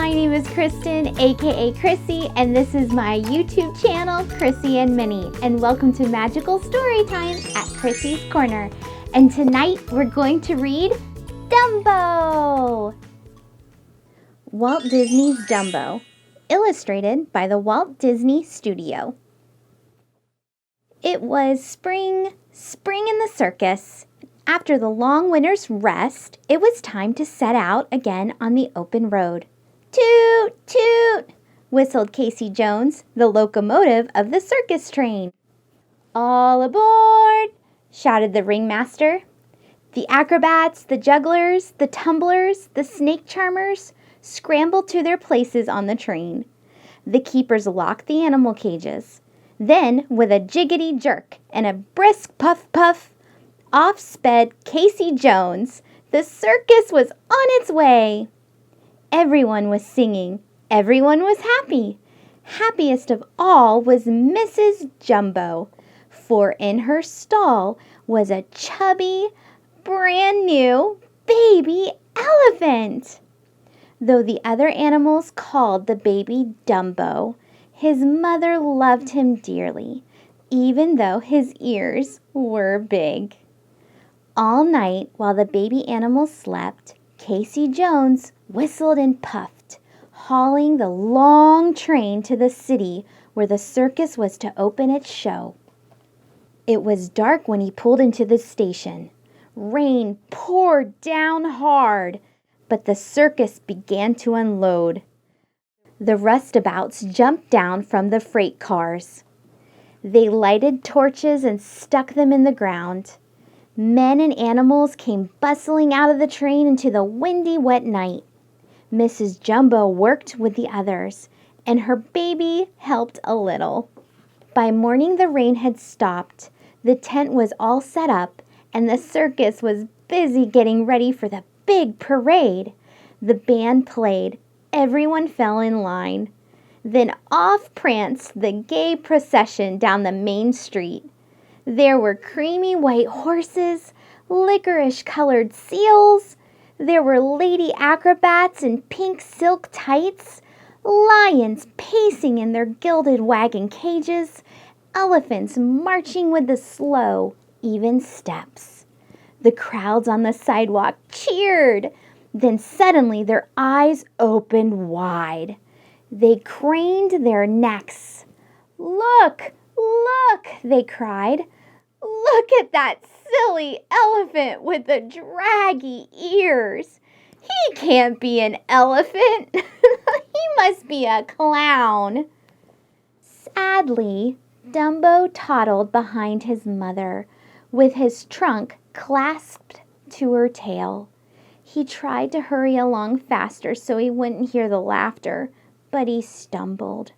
my name is Kristen, aka Krissy, and this is my YouTube channel, KrissyandMinnie, and welcome to Magical Storytime at Krissy's Corner. And tonight we're going to read Dumbo! Walt Disney's Dumbo, illustrated by the Walt Disney Studio. It was spring in the circus. After the long winter's rest, it was time to set out again on the open road. Toot, toot, whistled Casey Jones, the locomotive of the circus train. All aboard, shouted the ringmaster. The acrobats, the jugglers, the tumblers, the snake charmers scrambled to their places on the train. The keepers locked the animal cages. Then, with a jiggity jerk and a brisk puff-puff, off sped Casey Jones. The circus was on its way. Everyone was singing. Everyone was happy. Happiest of all was Mrs. Jumbo, for in her stall was a chubby, brand new baby elephant. Though the other animals called the baby Dumbo, his mother loved him dearly, even though his ears were big. All night, while the baby animals slept, Casey Jones whistled and puffed, hauling the long train to the city where the circus was to open its show. It was dark when he pulled into the station. Rain poured down hard, but the circus began to unload. The roustabouts jumped down from the freight cars. They lighted torches and stuck them in the ground. Men and animals came bustling out of the train into the windy, wet night. Mrs. Jumbo worked with the others, and her baby helped a little. By morning, the rain had stopped. The tent was all set up, and the circus was busy getting ready for the big parade. The band played. Everyone fell in line. Then off pranced the gay procession down the main street. There were creamy white horses, licorice-colored seals. There were lady acrobats in pink silk tights, lions pacing in their gilded wagon cages, elephants marching with the slow, even steps. The crowds on the sidewalk cheered. Then suddenly their eyes opened wide. They craned their necks. "Look, look," they cried. "Look at that silly elephant with the draggy ears. He can't be an elephant. He must be a clown." Sadly, Dumbo toddled behind his mother, with his trunk clasped to her tail. He tried to hurry along faster so he wouldn't hear the laughter, but he stumbled.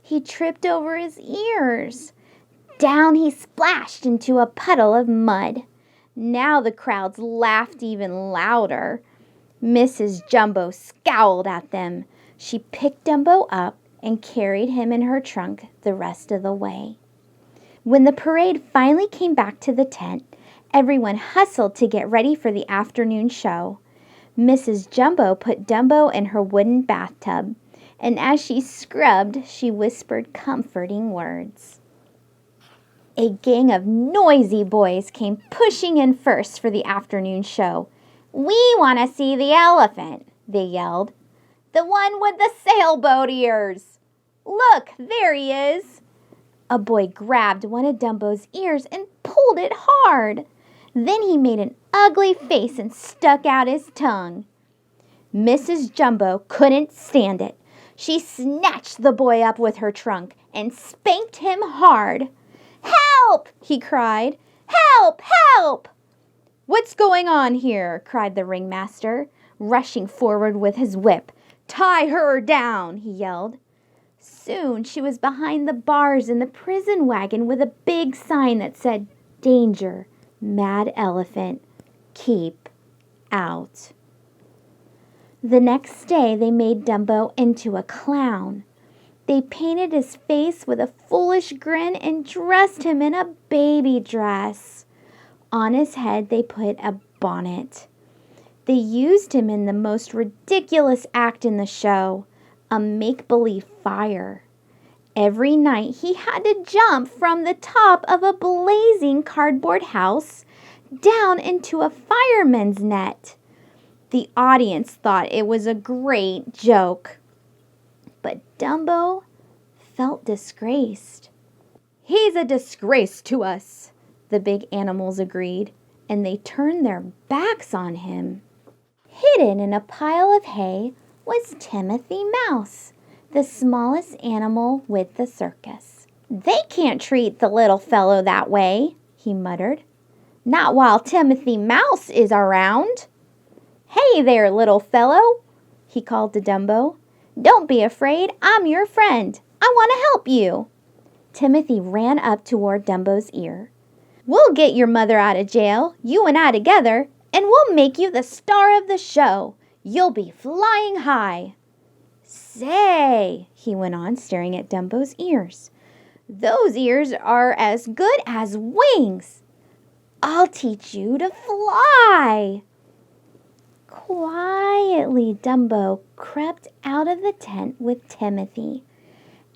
He tripped over his ears. Down he splashed into a puddle of mud. Now the crowds laughed even louder. Mrs. Jumbo scowled at them. She picked Dumbo up and carried him in her trunk the rest of the way. When the parade finally came back to the tent, everyone hustled to get ready for the afternoon show. Mrs. Jumbo put Dumbo in her wooden bathtub, and as she scrubbed, she whispered comforting words. A gang of noisy boys came pushing in first for the afternoon show. "We want to see the elephant," they yelled. "The one with the sailboat ears. Look, there he is." A boy grabbed one of Dumbo's ears and pulled it hard. Then he made an ugly face and stuck out his tongue. Mrs. Jumbo couldn't stand it. She snatched the boy up with her trunk and spanked him hard. "Help!" he cried. "Help! Help!" "What's going on here?" cried the ringmaster, rushing forward with his whip. "Tie her down!" he yelled. Soon she was behind the bars in the prison wagon with a big sign that said, "Danger, mad elephant, keep out." The next day they made Dumbo into a clown. They painted his face with a foolish grin and dressed him in a baby dress. On his head they put a bonnet. They used him in the most ridiculous act in the show, a make-believe fire. Every night he had to jump from the top of a blazing cardboard house down into a fireman's net. The audience thought it was a great joke. But Dumbo felt disgraced. "He's a disgrace to us," the big animals agreed, and they turned their backs on him. Hidden in a pile of hay was Timothy Mouse, the smallest animal with the circus. "They can't treat the little fellow that way," he muttered. "Not while Timothy Mouse is around." "Hey there, little fellow," he called to Dumbo. "Don't be afraid, I'm your friend. I want to help you." Timothy ran up toward Dumbo's ear. "We'll get your mother out of jail, you and I together, and we'll make you the star of the show. You'll be flying high." "Say," he went on, staring at Dumbo's ears, "those ears are as good as wings. I'll teach you to fly." Quietly, Dumbo crept out of the tent with Timothy,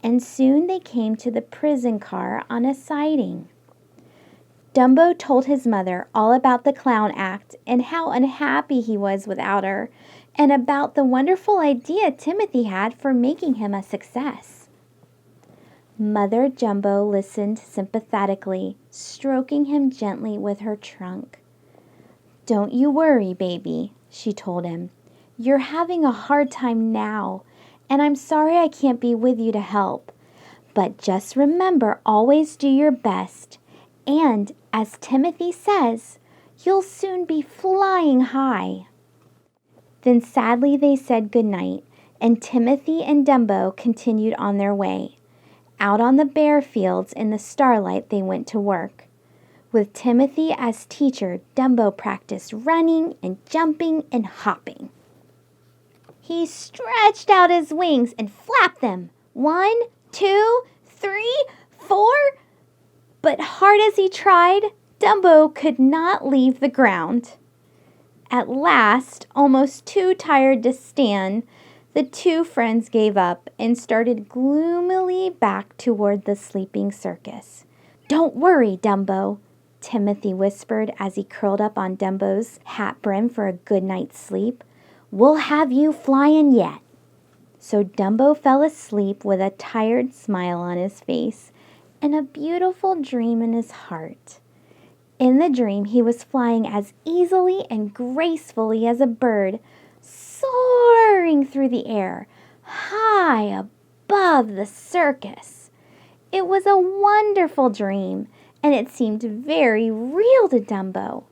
and soon they came to the prison car on a siding. Dumbo told his mother all about the clown act and how unhappy he was without her, and about the wonderful idea Timothy had for making him a success. Mother Jumbo listened sympathetically, stroking him gently with her trunk. "Don't you worry, baby," she told him. "You're having a hard time now, and I'm sorry I can't be with you to help. But just remember, always do your best. And, as Timothy says, you'll soon be flying high." Then sadly they said goodnight, and Timothy and Dumbo continued on their way. Out on the bare fields in the starlight they went to work. With Timothy as teacher, Dumbo practiced running and jumping and hopping. He stretched out his wings and flapped them. 1, 2, 3, 4. But hard as he tried, Dumbo could not leave the ground. At last, almost too tired to stand, the two friends gave up and started gloomily back toward the sleeping circus. "Don't worry, Dumbo," Timothy whispered as he curled up on Dumbo's hat brim for a good night's sleep. "We'll have you flying yet." So Dumbo fell asleep with a tired smile on his face and a beautiful dream in his heart. In the dream, he was flying as easily and gracefully as a bird, soaring through the air, high above the circus. It was a wonderful dream, and it seemed very real to Dumbo.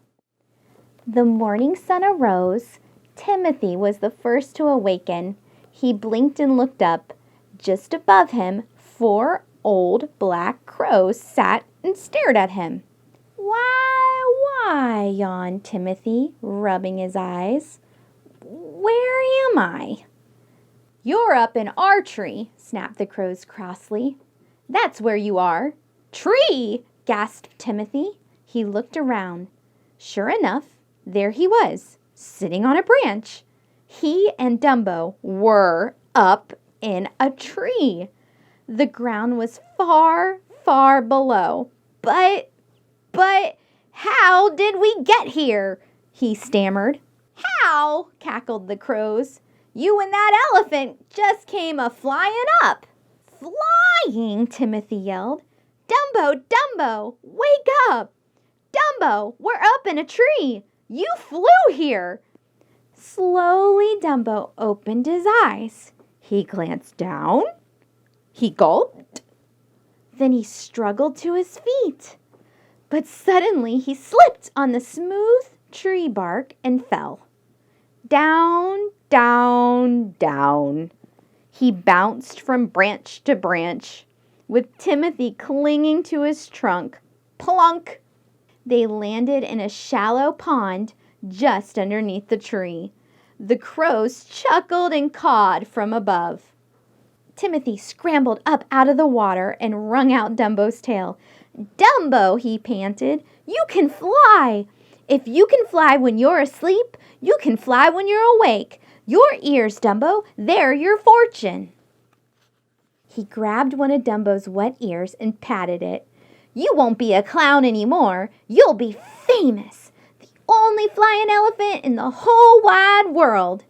The morning sun arose. Timothy was the first to awaken. He blinked and looked up. Just above him, 4 old black crows sat and stared at him. Why, yawned Timothy, rubbing his eyes. "Where am I?" "You're up in our tree," snapped the crows crossly. "That's where you are." "Tree!" gasped Timothy. He looked around. Sure enough, there he was, sitting on a branch. He and Dumbo were up in a tree. The ground was far, far below. But, how did we get here?" he stammered. "How?" cackled the crows. "You and that elephant just came a-flying up." "Flying?" Timothy yelled. "Dumbo, Dumbo, wake up! Dumbo, we're up in a tree. You flew here." Slowly, Dumbo opened his eyes. He glanced down. He gulped. Then he struggled to his feet. But suddenly he slipped on the smooth tree bark and fell. Down, down, down. He bounced from branch to branch, with Timothy clinging to his trunk. Plunk! They landed in a shallow pond just underneath the tree. The crows chuckled and cawed from above. Timothy scrambled up out of the water and wrung out Dumbo's tail. "Dumbo," he panted, "you can fly! If you can fly when you're asleep, you can fly when you're awake. Your ears, Dumbo, they're your fortune." He grabbed one of Dumbo's wet ears and patted it. "You won't be a clown anymore. You'll be famous. The only flying elephant in the whole wide world."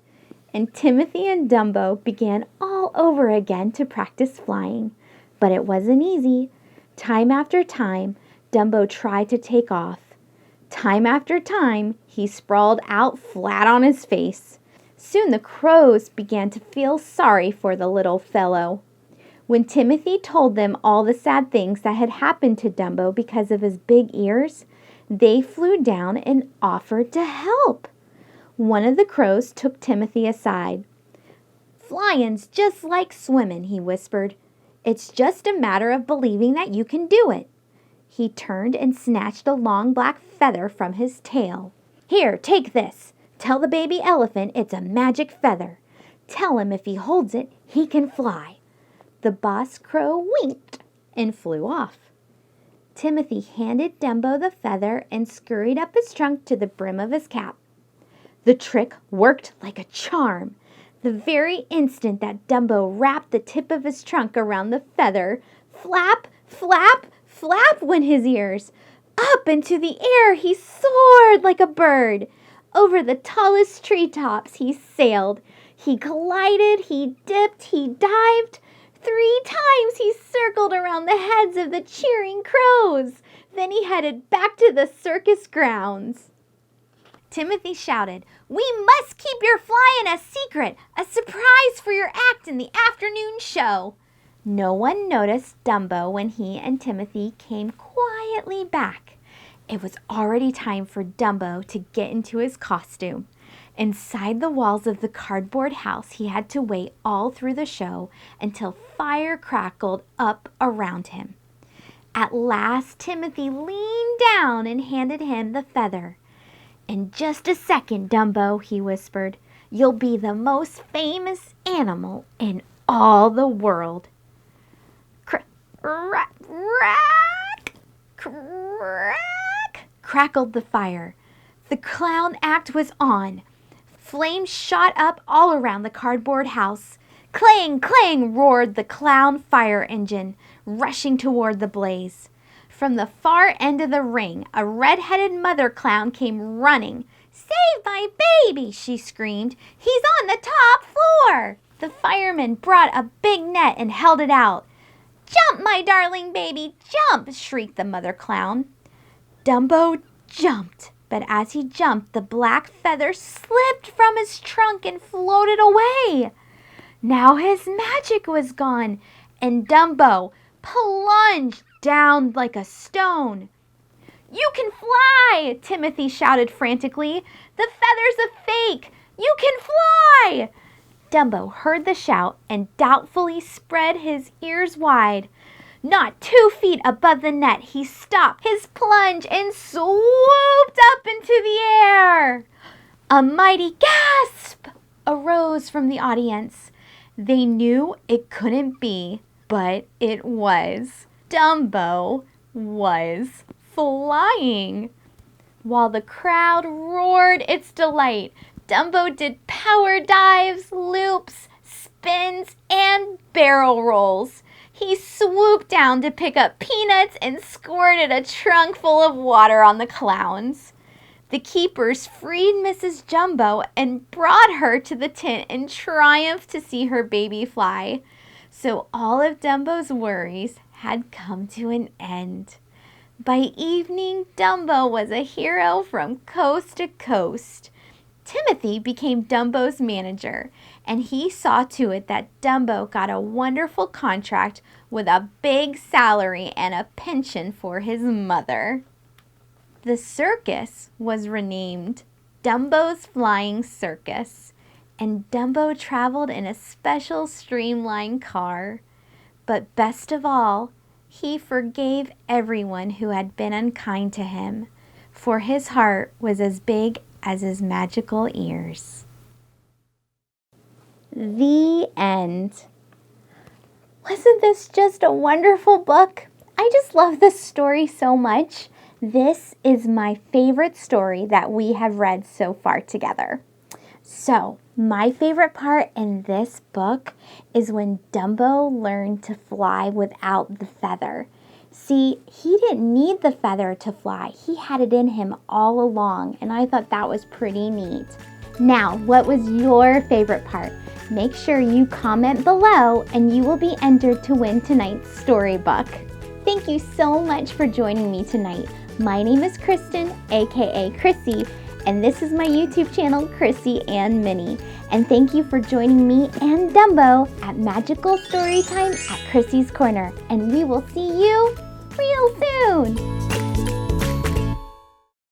And Timothy and Dumbo began all over again to practice flying. But it wasn't easy. Time after time, Dumbo tried to take off. Time after time, he sprawled out flat on his face. Soon the crows began to feel sorry for the little fellow. When Timothy told them all the sad things that had happened to Dumbo because of his big ears, they flew down and offered to help. One of the crows took Timothy aside. "Flying's just like swimming," he whispered. "It's just a matter of believing that you can do it." He turned and snatched a long black feather from his tail. "Here, take this. Tell the baby elephant it's a magic feather. Tell him if he holds it, he can fly." The boss crow winked and flew off. Timothy handed Dumbo the feather and scurried up his trunk to the brim of his cap. The trick worked like a charm. The very instant that Dumbo wrapped the tip of his trunk around the feather, flap, flap, flap went his ears. Up into the air he soared like a bird. Over the tallest treetops he sailed. He glided, he dipped, he dived. 3 times he circled around the heads of the cheering crows. Then he headed back to the circus grounds. Timothy shouted, "We must keep your flying a secret, a surprise for your act in the afternoon show." No one noticed Dumbo when he and Timothy came quietly back. It was already time for Dumbo to get into his costume. Inside the walls of the cardboard house, he had to wait all through the show until fire crackled up around him. At last, Timothy leaned down and handed him the feather. "In just a second, Dumbo," he whispered, "you'll be the most famous animal in all the world." Crack, crack, crackled the fire. The clown act was on. Flames shot up all around the cardboard house. Clang, clang roared the clown fire engine, rushing toward the blaze. From the far end of the ring, a red-headed mother clown came running. "Save my baby!" she screamed. "He's on the top floor!" The firemen brought a big net and held it out. "Jump, my darling baby, jump!" shrieked the mother clown. Dumbo jumped, but as he jumped, the black feather slipped from his trunk and floated away. Now his magic was gone, and Dumbo plunged down like a stone. "You can fly!" Timothy shouted frantically. "The feather's a fake! You can fly!" Dumbo heard the shout and doubtfully spread his ears wide. Not 2 feet above the net, he stopped his plunge and swooped up into the air. A mighty gasp arose from the audience. They knew it couldn't be, but it was. Dumbo was flying. While the crowd roared its delight, Dumbo did power dives, loops, spins, and barrel rolls. He swooped down to pick up peanuts and squirted a trunk full of water on the clowns. The keepers freed Mrs. Jumbo and brought her to the tent in triumph to see her baby fly. So all of Dumbo's worries had come to an end. By evening, Dumbo was a hero from coast to coast. Timothy became Dumbo's manager, and he saw to it that Dumbo got a wonderful contract with a big salary and a pension for his mother. The circus was renamed Dumbo's Flying Circus, and Dumbo traveled in a special streamlined car. But best of all, he forgave everyone who had been unkind to him, for his heart was as big as his magical ears. The end. Wasn't this just a wonderful book? I just love this story so much. This is my favorite story that we have read so far together. So, my favorite part in this book is when Dumbo learned to fly without the feather. See, he didn't need the feather to fly. He had it in him all along, and I thought that was pretty neat. Now, what was your favorite part? Make sure you comment below, and you will be entered to win tonight's storybook. Thank you so much for joining me tonight. My name is Kristen, aka Krissy, and this is my YouTube channel, KrissyandMinnie. And thank you for joining me and Dumbo at Magical Storytime at Krissy's Corner. And we will see you real soon.